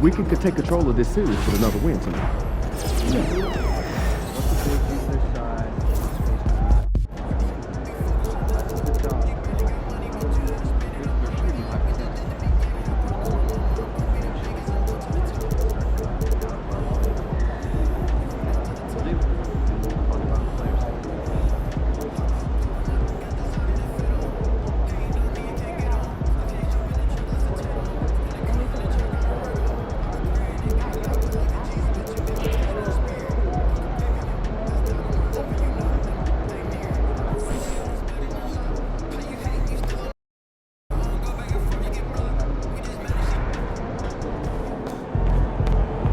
we could take control of this series with another win tonight.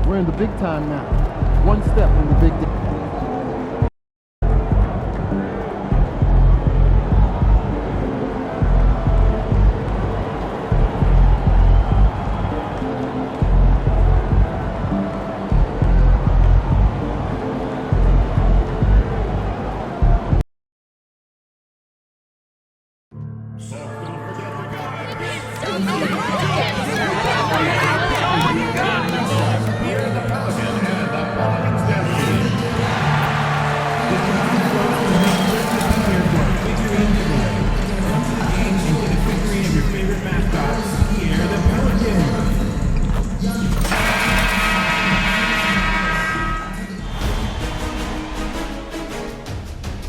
We're in the big time now. One step in the big day.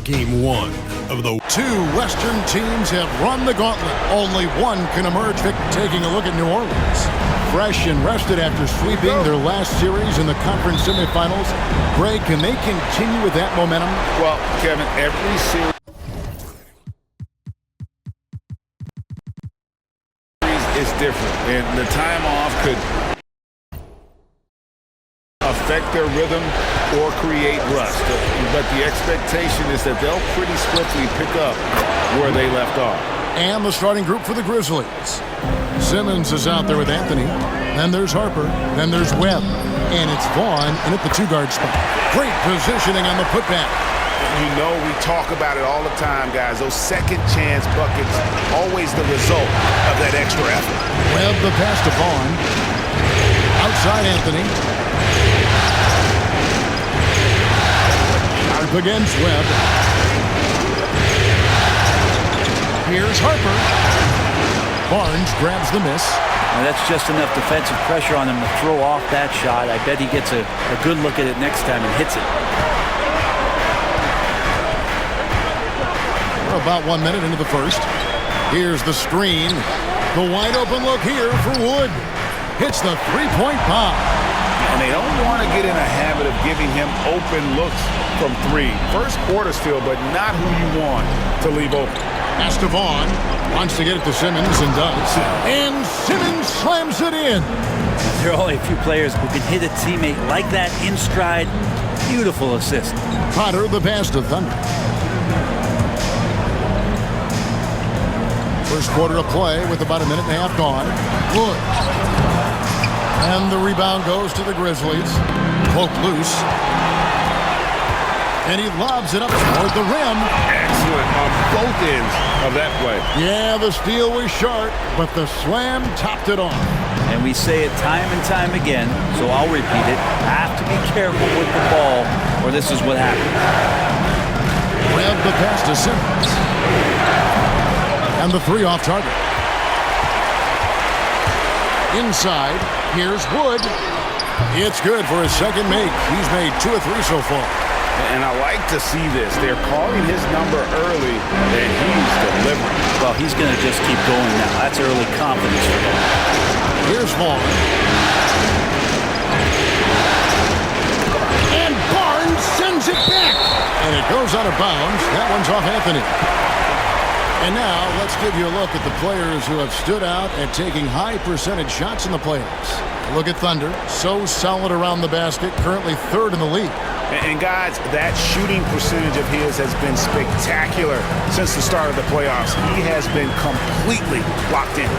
Game one of the two Western teams have run the gauntlet. Only one can emerge. Taking a look at New Orleans. Fresh and rested after sweeping their last series in the conference semifinals. Greg, can they continue with that momentum? Well, Kevin, every series is different, and the time off could affect their rhythm or create rust. But the expectation is that they'll pretty swiftly pick up where they left off. And the starting group for the Grizzlies. Simmons is out there with Anthony. Then there's Harper. Then there's Webb. And it's Vaughn in at the two-guard spot. Great positioning on the putback. You know, we talk about it all the time, guys. Those second chance buckets, always the result of that extra effort. Webb the pass to Vaughn. Outside Anthony. Up against Webb. Here's Harper. Barnes grabs the miss. And that's just enough defensive pressure on him to throw off that shot. I bet he gets a good look at it next time and hits it. We're about 1 minute into the first. Here's the screen. The wide open look here for Wood. Hits the three-point bomb. And they don't want to get in a habit of giving him open looks from three. First quarter's feel, but not who you want to leave open. Pass to Vaughn. Wants to get it to Simmons and does. And Simmons slams it in. There are only a few players who can hit a teammate like that in stride. Beautiful assist. Potter the pass to Thunder. First quarter of play with about a minute and a half gone. Wood. And the rebound goes to the Grizzlies. Poke loose. And he lobs it up toward the rim. Excellent on both ends of that play. Yeah, the steal was sharp, but the slam topped it off. And we say it time and time again, so I'll repeat it. Have to be careful with the ball, or this is what happens. Grab the pass to Simmons. And the three off target. Inside, here's Wood. It's good for his second make. He's made 2 or 3 so far. And I like to see this. They're calling his number early, and he's delivering. Well, he's going to just keep going now. That's early confidence for him. Here's Vaughn. And Barnes sends it back. And it goes out of bounds. That one's off Anthony. And now let's give you a look at the players who have stood out at taking high percentage shots in the playoffs. Look at Thunder. So solid around the basket. Currently 3rd in the league. And guys, that shooting percentage of his has been spectacular since the start of the playoffs. He has been completely locked in.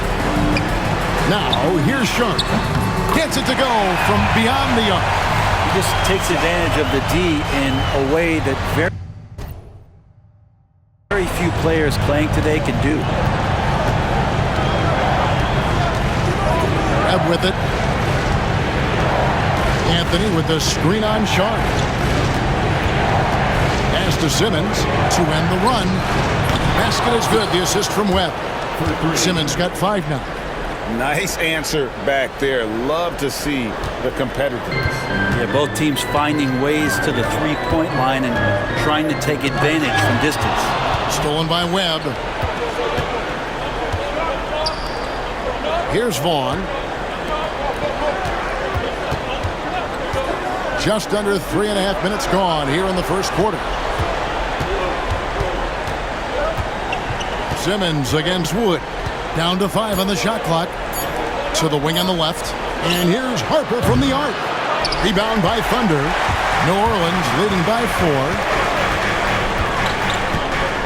Now, here's Sharp. Gets it to go from beyond the arc. He just takes advantage of the D in a way that very few players playing today can do. Webb with it. Anthony with the screen on Sharp. Pass to Simmons to end the run. Basket is good. The assist from Webb. Simmons got 5 now. Nice answer back there. Love to see the competitiveness. Yeah, both teams finding ways to the three-point line and trying to take advantage from distance. Stolen by Webb. Here's Vaughn. Just under 3.5 minutes gone here in the first quarter. Simmons against Wood. Down to 5 on the shot clock. To the wing on the left. And here's Harper from the arc. Rebound by Thunder. New Orleans leading by 4.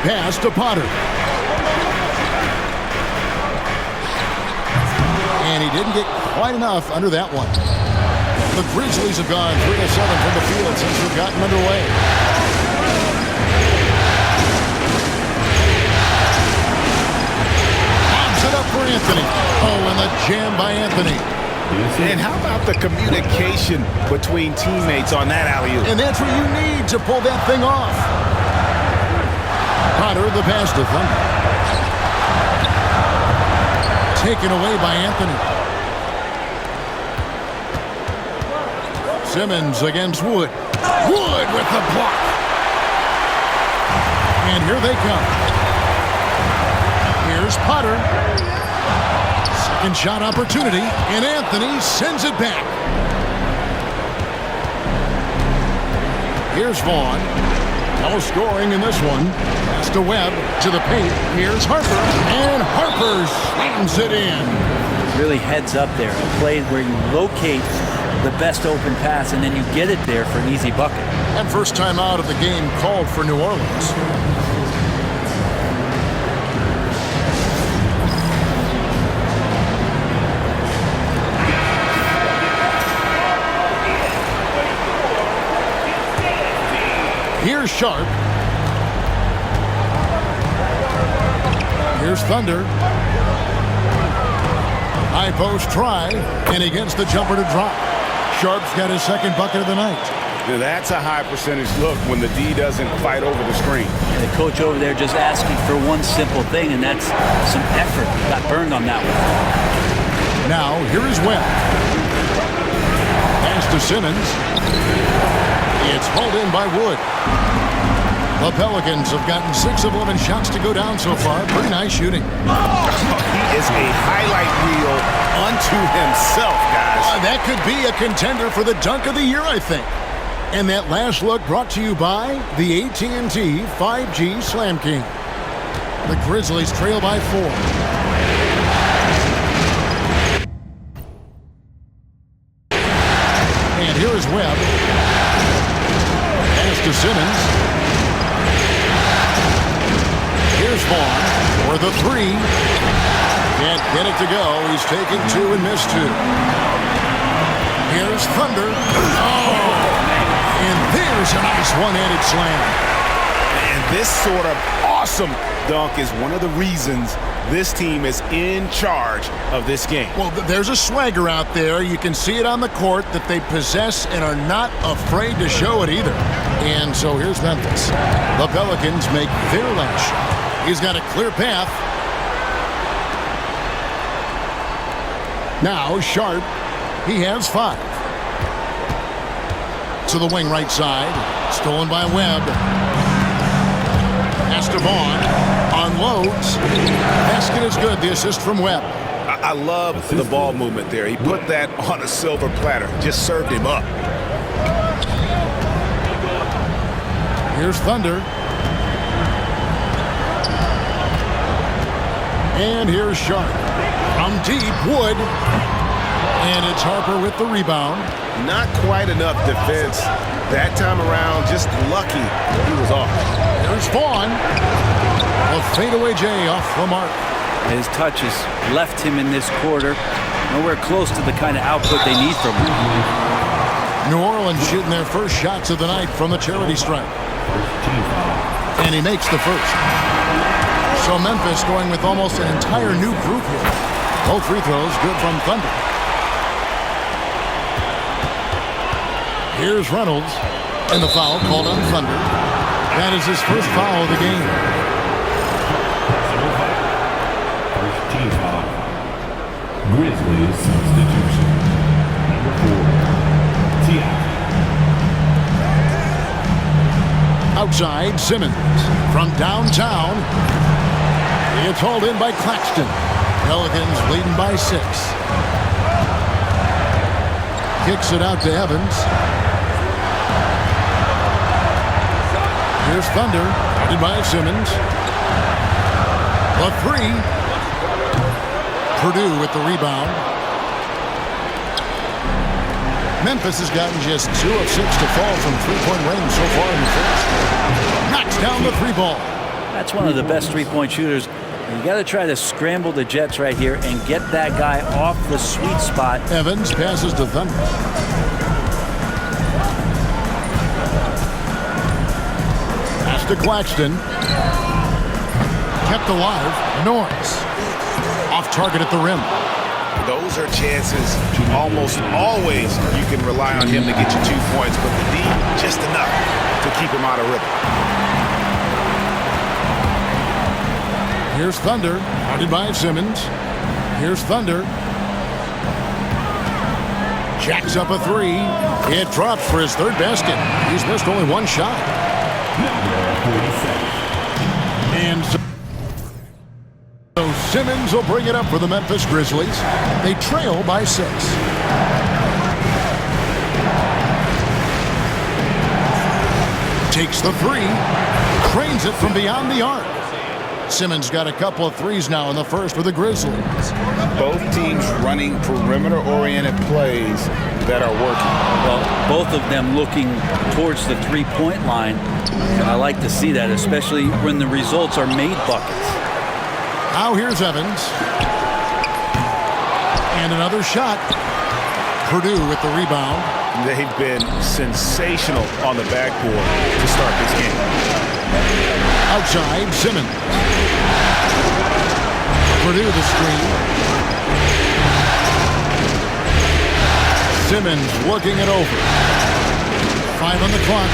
Pass to Potter. And he didn't get quite enough under that one. The Grizzlies have gone 3 of 7 from the field since we've gotten underway. Bobs it up for Anthony. Oh, and the jam by Anthony. And how about the communication between teammates on that alley-oop? And that's what you need to pull that thing off. Potter, the pass to Thunder. Taken away by Anthony. Simmons against Wood. Wood with the block. And here they come. Here's Potter. Second shot opportunity. And Anthony sends it back. Here's Vaughn. No scoring in this one. Pass to Webb. To the paint. Here's Harper. And Harper slams it in. Really heads up there. A play where you locate the best open pass, and then you get it there for an easy bucket. And first time out of the game called for New Orleans. Here's Sharp. Here's Thunder. High post try, and he gets the jumper to drop. Sharp's got his second bucket of the night. Now that's a high percentage look when the D doesn't fight over the screen. And the coach over there just asking for one simple thing, and that's some effort. Got burned on that one. Now, here is Webb. Pass to Simmons. It's hauled in by Wood. The Pelicans have gotten 6 of 11 shots to go down so far. Pretty nice shooting. He is a highlight reel unto himself, guys. That could be a contender for the dunk of the year, I think. And that last look brought to you by the AT&T 5G Slam King. The Grizzlies trail by 4. And here is Webb. Pass to Simmons. Here's Vaughn for the 3. Can't get it to go. He's taken 2 and missed 2. Here's Thunder. Oh! And there's a nice one-handed slam. And this sort of awesome dunk is one of the reasons this team is in charge of this game. Well, there's a swagger out there. You can see it on the court that they possess and are not afraid to show it either. And so here's Memphis. The Pelicans make their last shot. He's got a clear path. Now Sharp. He has 5. To the wing right side. Stolen by Webb. Pass to Vaughn. Unloads. Basket is good. The assist from Webb. I love the ball movement there. He put that on a silver platter. Just served him up. Here's Thunder. And here's Sharp. From deep, Wood. And it's Harper with the rebound. Not quite enough defense that time around. Just lucky he was off. There's Vaughn. A fadeaway J off the mark. His touches left him in this quarter nowhere close to the kind of output they need from him. New Orleans shooting their first shots of the night from the charity stripe. And he makes the first. So Memphis going with almost an entire new group here. Both free throws good from Thunder. Here's Reynolds. And the foul called on Thunder. That is his first foul of the game. First team foul. Grizzlies substitution. Number 4, T.I. Outside, Simmons. From downtown. It's hauled in by Claxton. Pelicans leading by 6. Kicks it out to Evans. Here's Thunder. Guarded by Simmons. The 3. Purdue with the rebound. Memphis has gotten just 2 of 6 to fall from three-point range so far in the first. Knocks down the 3 ball. That's one of the best three-point shooters. You got to try to scramble the Jets right here and get that guy off the sweet spot. Evans passes to Thunder. Pass to Claxton. Kept alive. Norris. Off target at the rim. Those are chances almost always you can rely on him to get you 2 points, but the D just enough to keep him out of rhythm. Here's Thunder, guarded by Simmons. Here's Thunder. Jacks up a 3. It drops for his 3rd basket. He's missed only 1 shot. And so Simmons will bring it up for the Memphis Grizzlies. They trail by 6. Takes the 3. Cranes it from beyond the arc. Simmons got a couple of 3s now in the first for the Grizzlies. Both teams running perimeter-oriented plays that are working. Well, both of them looking towards the three-point line. And I like to see that, especially when the results are made buckets. Now here's Evans. And another shot. Purdue with the rebound. They've been sensational on the backboard to start this game. Outside, Simmons. Purdue the screen. Simmons working it over. 5 on the clock.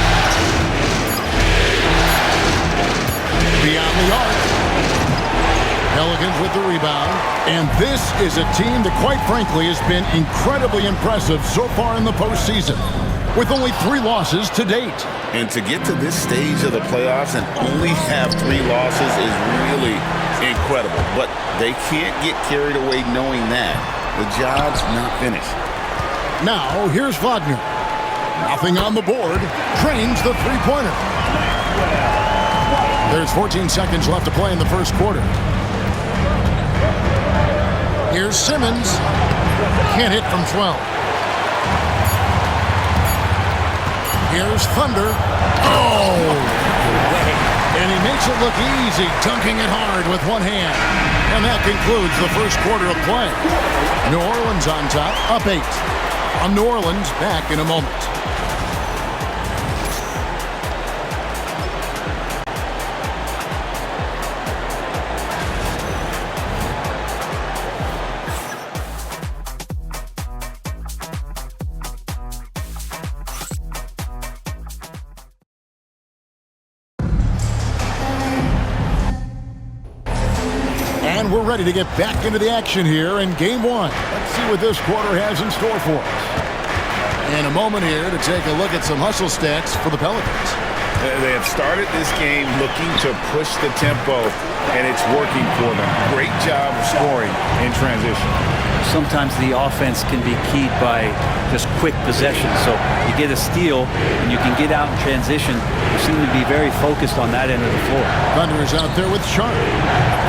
Beyond the arc. Pelicans with the rebound. And this is a team that, quite frankly, has been incredibly impressive so far in the postseason, with only 3 losses to date. And to get to this stage of the playoffs and only have 3 losses is really incredible. But they can't get carried away knowing that. The job's not finished. Now, here's Wagner. Nothing on the board. Cranes the 3-pointer. There's 14 seconds left to play in the first quarter. Here's Simmons. Can't hit from 12. Here's Thunder. Oh! And he makes it look easy, dunking it hard with one hand. And that concludes the first quarter of play. New Orleans on top, up 8. On New Orleans, back in a moment. And we're ready to get back into the action here in Game 1. Let's see what this quarter has in store for us. In a moment here to take a look at some hustle stats for the Pelicans. They have started this game looking to push the tempo, and it's working for them. Great job of scoring in transition. Sometimes the offense can be keyed by just quick possession. So you get a steal and you can get out in transition. You seem to be very focused on that end of the floor. Thunder is out there with Sharp.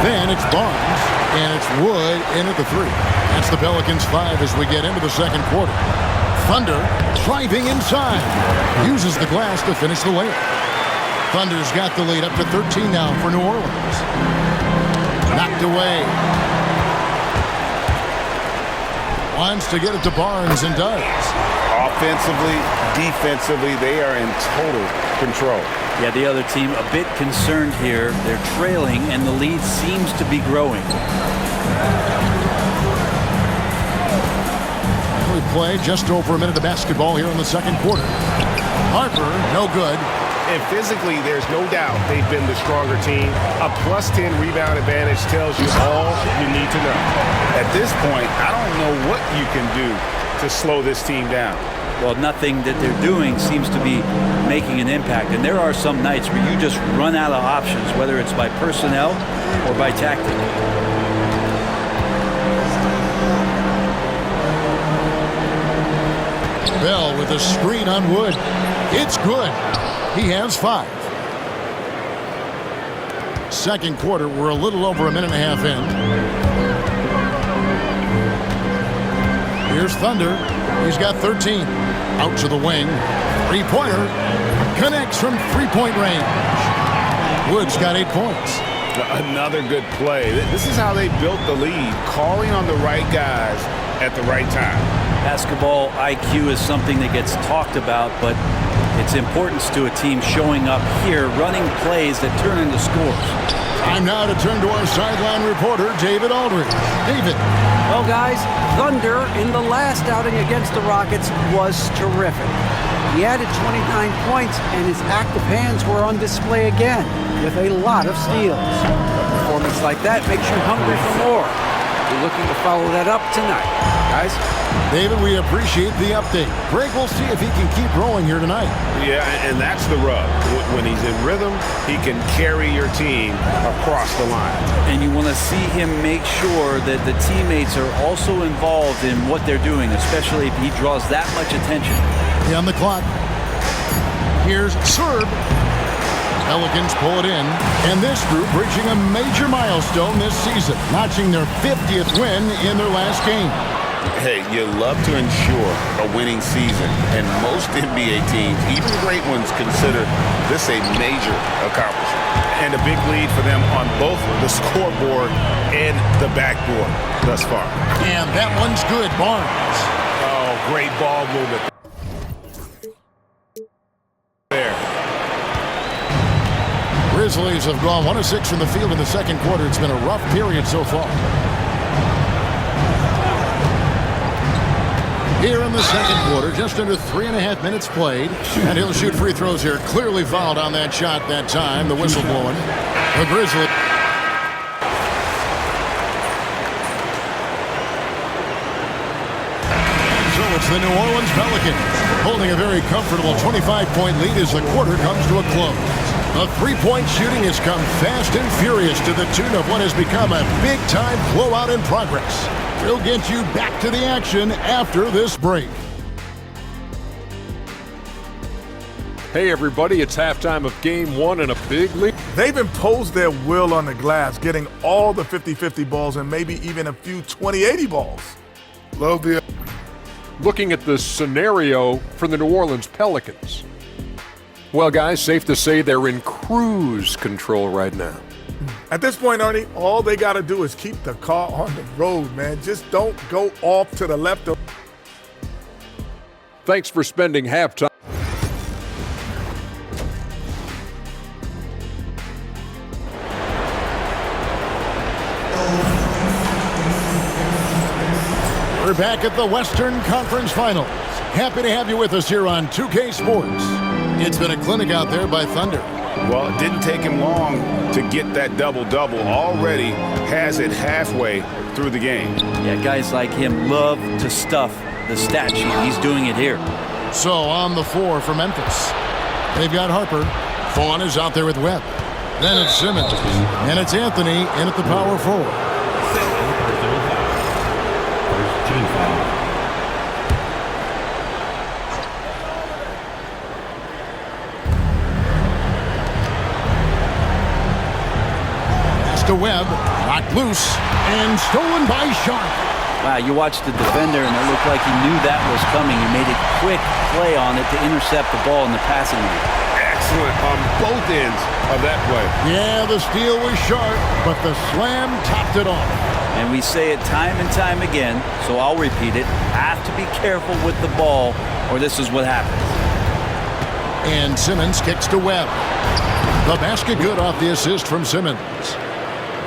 Then it's Barnes, and it's Wood in at the 3. That's the Pelicans 5 as we get into the second quarter. Thunder driving inside. Uses the glass to finish the layup. Thunder's got the lead up to 13 now for New Orleans. Knocked away. Wants to get it to Barnes and does. Offensively, defensively, they are in total control. Yeah, the other team a bit concerned here. They're trailing and the lead seems to be growing. We play just over a minute of basketball here in the second quarter. Harper, no good. And physically, there's no doubt they've been the stronger team. A +10 rebound advantage tells you all you need to know. At this point, I don't know what you can do to slow this team down. Well, nothing that they're doing seems to be making an impact. And there are some nights where you just run out of options, whether it's by personnel or by tactic. Bell with a screen on Wood. It's good. He has 5. Second quarter, we're a little over a minute and a half in. Here's Thunder. He's got 13. Out to the wing. Three-pointer. Connects from three-point range. Wood's got 8 points. Another good play. This is how they built the lead, calling on the right guys at the right time. Basketball IQ is something that gets talked about, but its importance to a team showing up here, running plays that turn into scores. Time now to turn to our sideline reporter, David Aldridge. David. Well, guys, Thunder in the last outing against the Rockets was terrific. He added 29 points, and his active hands were on display again with a lot of steals. A performance like that makes you hungry for more. We're looking to follow that up tonight. Guys? David, we appreciate the update. Greg, we'll see if he can keep rolling here tonight. Yeah, and that's the rub. When he's in rhythm, he can carry your team across the line. And you want to see him make sure that the teammates are also involved in what they're doing, especially if he draws that much attention. On the clock. Here's Serb. Pelicans pull it in. And this group reaching a major milestone this season, notching their 50th win in their last game. Hey, you love to ensure a winning season, and most NBA teams, even great ones, consider this a major accomplishment. And a big lead for them on both the scoreboard and the backboard thus far. And that one's good, Barnes. Oh, great ball movement there. Grizzlies have gone 1 of 6 from the field in the second quarter. It's been a rough period so far. Here in the second quarter, just under 3.5 minutes played. And he'll shoot free throws here. Clearly fouled on that shot that time. The whistle blowing. The Grizzlies. So it's the New Orleans Pelicans holding a very comfortable 25-point lead as the quarter comes to a close. The three-point shooting has come fast and furious to the tune of what has become a big-time blowout in progress. We'll get you back to the action after this break. Hey everybody, it's halftime of game 1 and a big lead. They've imposed their will on the glass, getting all the 50-50 balls and maybe even a few 20-80 balls. Love the looking at the scenario for the New Orleans Pelicans. Well, guys, safe to say they're in cruise control right now. At this point, Ernie, all they got to do is keep the car on the road, man. Just don't go off to the left. Thanks for spending halftime. We're back at the Western Conference Finals. Happy to have you with us here on 2K Sports. It's been a clinic out there by Thunder. Well, it didn't take him long to get that double-double. Already has it halfway through the game. Yeah, guys like him love to stuff the stat sheet. He's doing it here. So on the floor for Memphis, they've got Harper. Vaughn is out there with Webb. Then it's Simmons. And it's Anthony in at the power forward. Team foul. To Webb, knocked loose, and stolen by Sharp. Wow, you watched the defender, and it looked like he knew that was coming. He made a quick play on it to intercept the ball in the passing lane. Excellent on both ends of that play. Yeah, the steal was Sharp, but the slam topped it off. And we say it time and time again, so I'll repeat it. Have to be careful with the ball, or this is what happens. And Simmons kicks to Webb. The basket good off the assist from Simmons.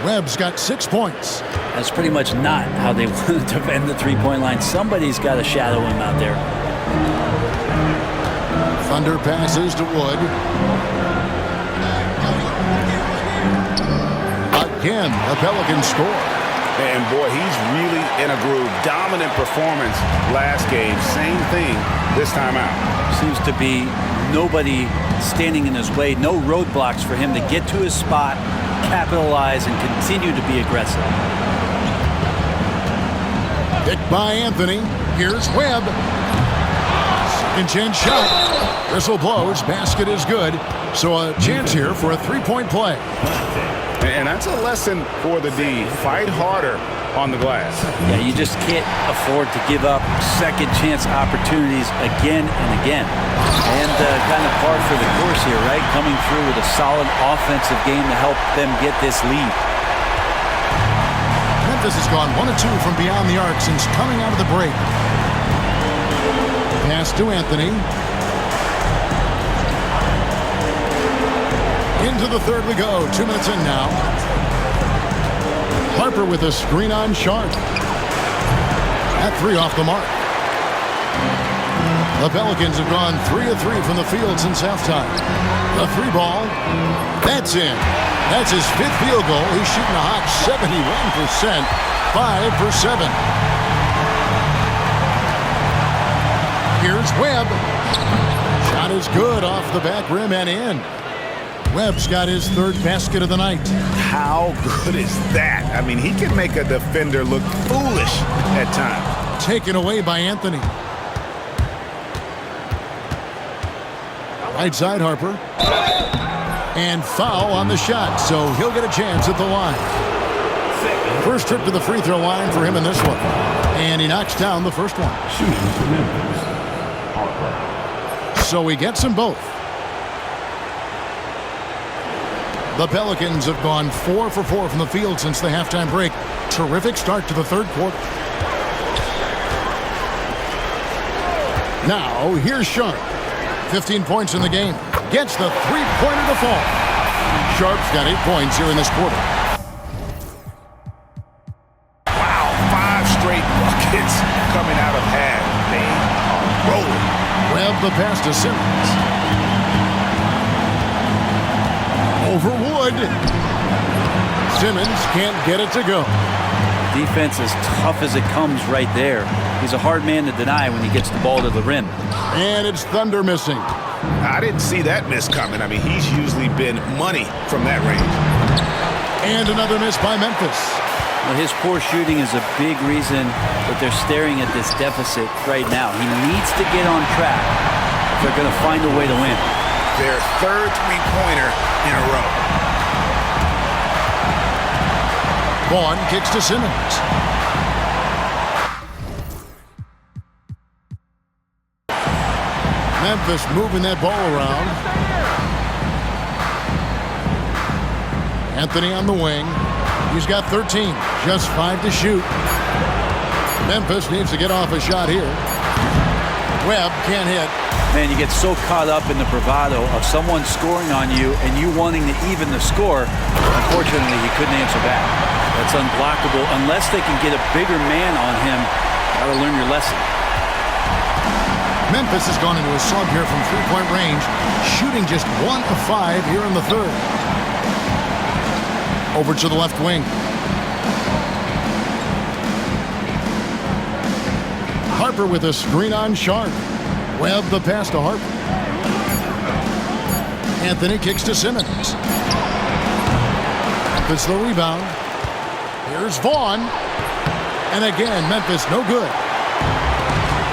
Webb's got 6 points. That's pretty much not how they want to defend the three-point line. Somebody's got to shadow him out there. Thunder passes to Wood. Again, the Pelicans score. And boy, he's really in a groove. Dominant performance last game. Same thing this time out. Seems to be nobody standing in his way. No roadblocks for him to get to his spot, capitalize, and continue to be aggressive. Picked by Anthony. Here's Webb. Second chance shot. Whistle blows. Basket is good. So a chance here for a three-point play. And that's a lesson for the D. Fight harder on the glass. Yeah, you just can't afford to give up second chance opportunities again and again. And kind of par for the course here, right? Coming through with a solid offensive game to help them get this lead. Memphis has gone 1 of 2 from beyond the arc since coming out of the break. Pass to Anthony. Into the third we go. 2 minutes in now. Harper with a screen on Sharp. That three off the mark. The Pelicans have gone 3 of 3 from the field since halftime. The three ball. That's in. That's his 5th field goal. He's shooting a hot 71%. 5 for 7. Here's Webb. Shot is good off the back rim and in. Webb's got his 3rd basket of the night. How good is that? I mean, he can make a defender look foolish at times. Taken away by Anthony. Right side Harper. And foul on the shot, so he'll get a chance at the line. First trip to the free throw line for him in this one. And he knocks down the first one. Shooting for Memphis, Harper. So he gets them both. The Pelicans have gone 4 for 4 from the field since the halftime break. Terrific start to the third quarter. Now, here's Sharp. 15 points in the game. Gets the three-pointer to fall. Sharp's got 8 points here in this quarter. Wow, 5 straight buckets coming out of half. They are rolling. Webb the pass to Simmons. Over Wood. Simmons can't get it to go. Defense as tough as it comes right there. He's a hard man to deny when he gets the ball to the rim. And it's Thunder missing. I didn't see that miss coming. I mean, he's usually been money from that range. And another miss by Memphis. Well, his poor shooting is a big reason that they're staring at this deficit right now. He needs to get on track if they're going to find a way to win. Their 3rd three-pointer in a row. Vaughn kicks to Simmons. Memphis moving that ball around. Anthony on the wing. He's got 13. Just 5 to shoot. Memphis needs to get off a shot here. Webb can't hit. Man, you get so caught up in the bravado of someone scoring on you and you wanting to even the score. Unfortunately, he couldn't answer back. That's unblockable unless they can get a bigger man on him. Got to learn your lesson. Memphis has gone into a slump here from three-point range, shooting just 1 of 5 here in the third. Over to the left wing. Harper with a screen on Sharp. Webb the pass to Harper. Anthony kicks to Simmons. Memphis the rebound. Here's Vaughn. And again, Memphis no good.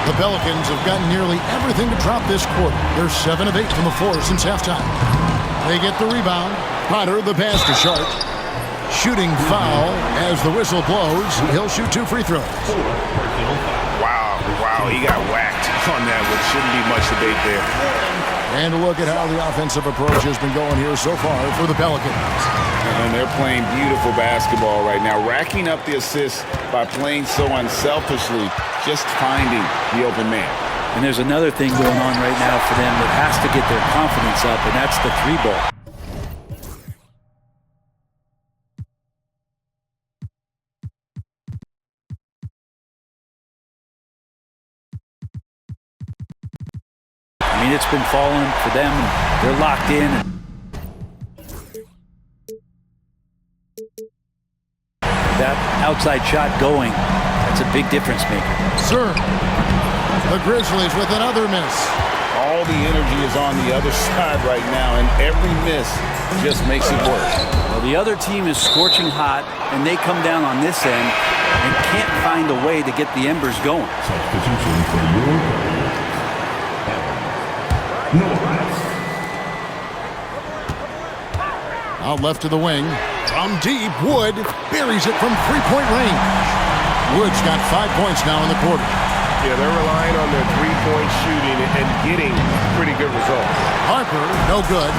The Pelicans have gotten nearly everything to drop this quarter. They're 7 of 8 from the floor since halftime. They get the rebound. Potter the pass to Sharp. Shooting foul as the whistle blows. He'll shoot 2 free throws. Wow, he got whacked on that one. Shouldn't be much debate there. And a look at how the offensive approach has been going here so far for the Pelicans. And they're playing beautiful basketball right now, racking up the assists by playing so unselfishly, just finding the open man. And there's another thing going on right now for them that has to get their confidence up, and that's the three ball. mean, it's been falling for them. They're locked in. That outside shot going, that's a big difference maker. Sir, the Grizzlies with another miss. All the energy is on the other side right now, and every miss just makes it worse. Well, the other team is scorching hot, and they come down on this end and can't find a way to get the embers going. Substitution for your Norris. Out left to the wing. From deep, Wood buries it from three-point range. Wood's got 5 points now in the quarter. Yeah, they're relying on their three-point shooting and getting pretty good results. Harper, no good.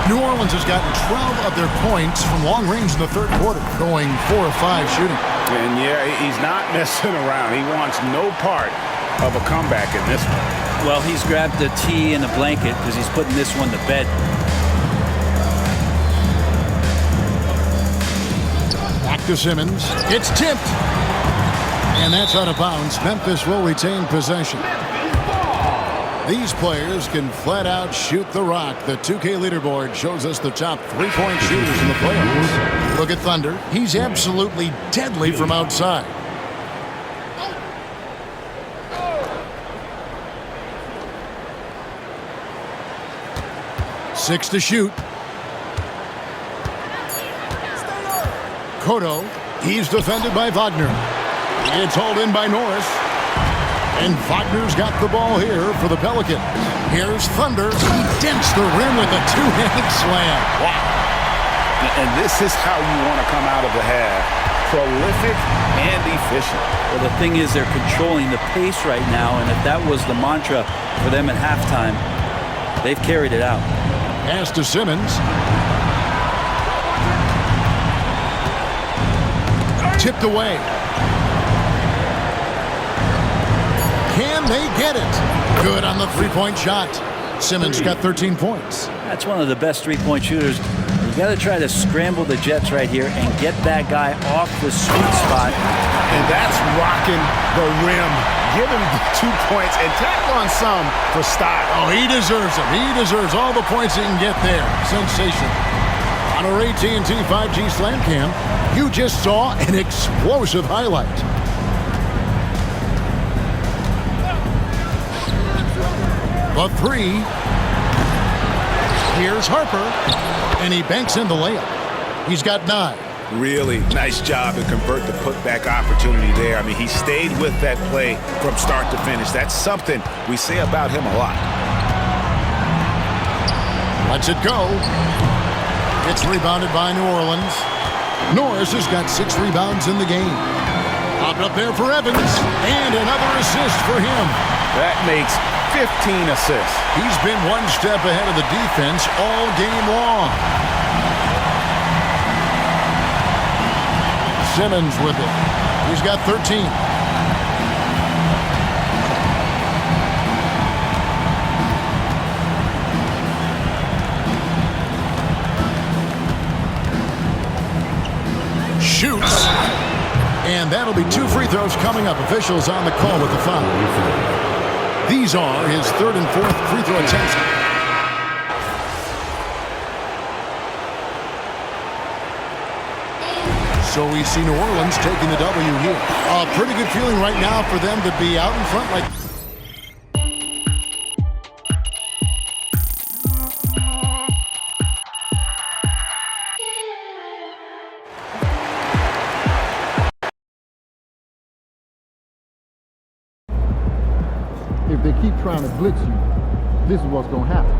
New Orleans has gotten 12 of their points from long range in the third quarter, going 4 of 5 shooting. And yeah, he's not messing around. He wants no part of a comeback in this one. Well, he's grabbed the tee and a blanket because he's putting this one to bed. Back to Simmons. It's tipped. And that's out of bounds. Memphis will retain possession. These players can flat out shoot the rock. The 2K leaderboard shows us the top three-point shooters in the playoffs. Look at Thunder. He's absolutely deadly from outside. Six to shoot. Cotto. He's defended by Wagner. It's hauled in by Norris. And Wagner's got the ball here for the Pelicans. Here's Thunder. He dents the rim with a two-hand slam. Wow. And this is how you want to come out of the half. Prolific and efficient. Well, the thing is they're controlling the pace right now, and if that was the mantra for them at halftime, they've carried it out. Pass to Simmons. Tipped away. Can they get it? Good on the three-point shot. Simmons got 13 points. That's one of the best three-point shooters. You got to try to scramble the Jets right here and get that guy off the sweet spot. And that's rocking the rim. Give him the 2 points and tack on some for style. Oh, he deserves them. He deserves all the points he can get there. Sensational. On our AT&T 5G Slam Cam, you just saw an explosive highlight. The three. Here's Harper, and he banks in the layup. He's got 9. Really nice job to convert the putback opportunity there. I mean, he stayed with that play from start to finish. That's something we say about him a lot. Lets it go. It's rebounded by New Orleans. Norris has got 6 rebounds in the game. Popped up there for Evans, and another assist for him. That makes 15 assists. He's been one step ahead of the defense all game long. Simmons with it. He's got 13. Shoots. And that'll be 2 free throws coming up. Officials on the call with the foul. These are his 3rd and 4th free throw attempts. So we see New Orleans taking the W here. A pretty good feeling right now for them to be out in front like... If they keep trying to blitz you, this is what's going to happen.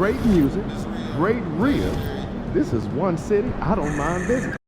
great music, great ribs. This is one city I don't mind visiting.